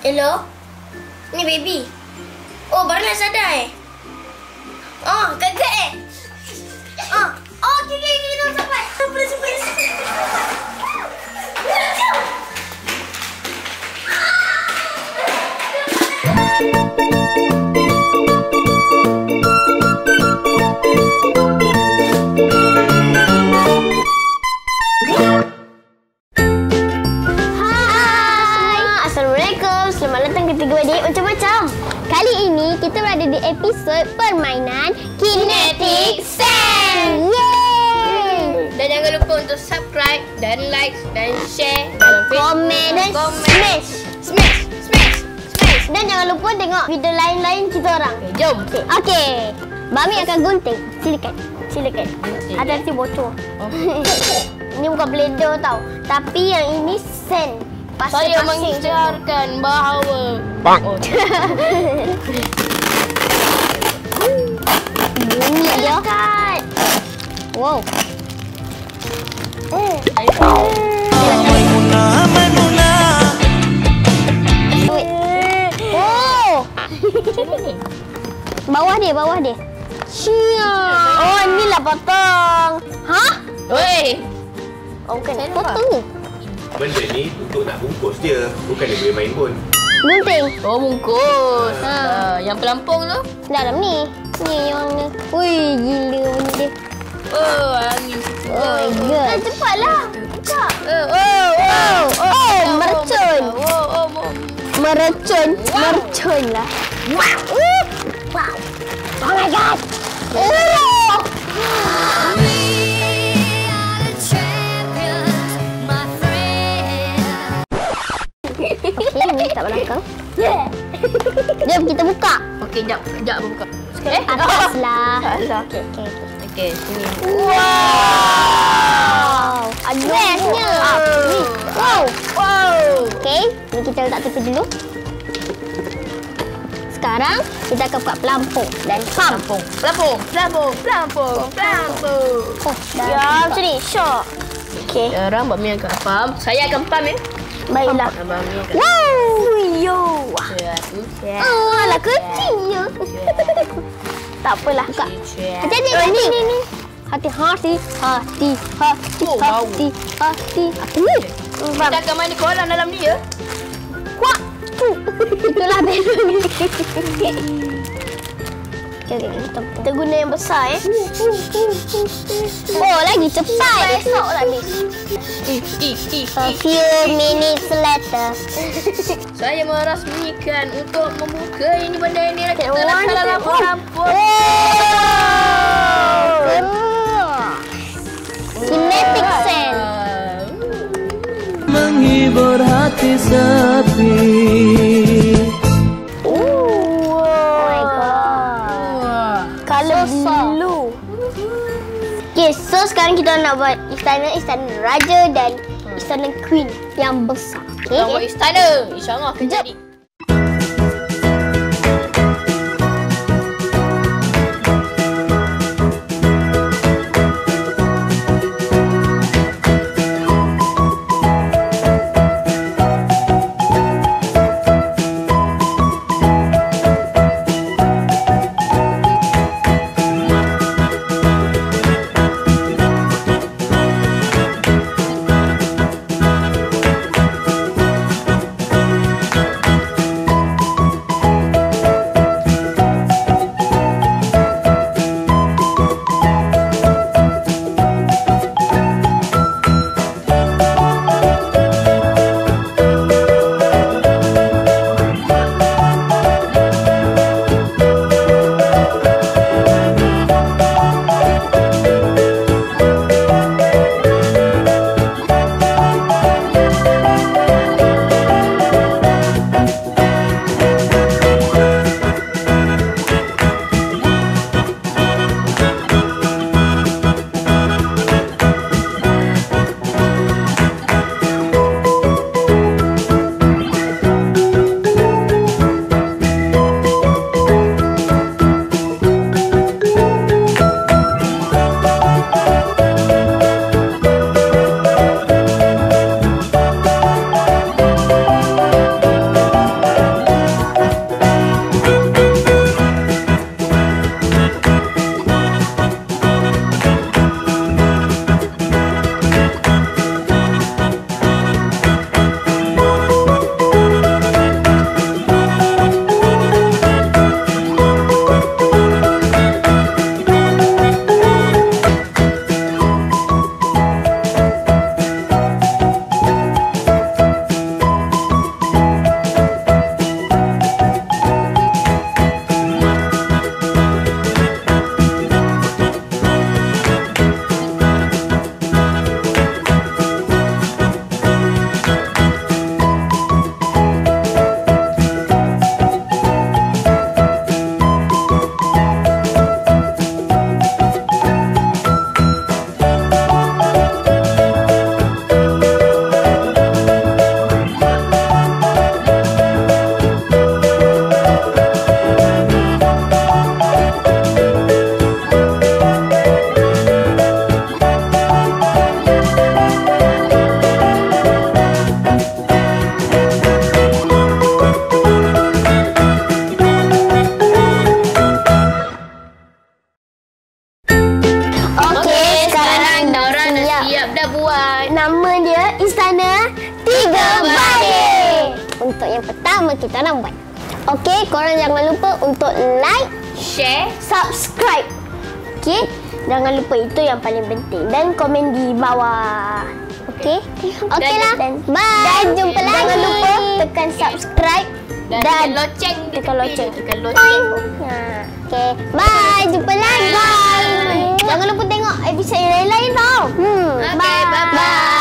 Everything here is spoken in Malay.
Hello? Ni baby. Oh, baru nak sadar Oh, gagal Oh, okey, dah sampai. Sampai. Macam-macam. Kali ini kita berada di episod permainan Kinetic Sand. Yeay! Dan jangan lupa untuk subscribe dan like dan share dan komen dan smash. Dan jangan lupa tengok video lain-lain kita orang. Okay, jom. Okey. Mami akan gunting. Silakan. Hati-hati bocor. Ini bukan blender tau. Tapi yang ini sand. Saya mengisyaratkan bahawa bunyi dia. Wow. Bawah dia. Oh, inilah potong. Hah? Weh. Oh, bukan potong. Benda ni untuk nak bungkus dia, bukan dia boleh main pun. Gunting. Oh, bungkus. Yang pelampung tu? Dalam ni. Ni yang ni. Ui, gila bunyi dia. Oh, angin. Oh my god. Cepatlah. Buka. Mercun. Mercun lah. Wow. Oh my god. Ini tak belakang. Jom kita buka. Okey, jap buka. Atas lah. Okey, sini. Wow. Bestnya. Wow. Okey, ni kita letak tepi dulu. Sekarang kita akan buka pelampung dan pump. Pelampung. Oh, dah. Macam ni, syok. Okey. Sekarang Mami akan pump. Saya akan pump ya. Baiklah. Mami akan. Wow. Yo. Oh, Alah kecilnya. Tak apalah. Buka. Hati-hati ni. Hati-hati. Kita akan main di kolam dalam ni ya. Kuak. Itulah balon. Kita guna yang besar Oh, lagi cepat. Esok lah habis. A few minutes later. Saya merasmikan untuk membuka ini benda ini. Kita nak salah lampu. Kinetic Sand. Menghibur hati sepi. Okay, so sekarang kita nak buat istana raja dan istana queen yang besar. Okay? Kita buat istana. InsyaAllah akan jadi. untuk yang pertama kita orang buat. Okey, korang jangan lupa untuk like, Share. subscribe. Okey, jangan lupa itu yang paling penting. Dan komen di bawah. Okey? Okeylah. Bye. Dan jumpa lagi. Jangan lupa tekan subscribe Dan tekan loceng. Tekan loceng. Okey, bye. Jumpa lagi. Jangan lupa tengok episod yang lain tau. Okey, bye-bye.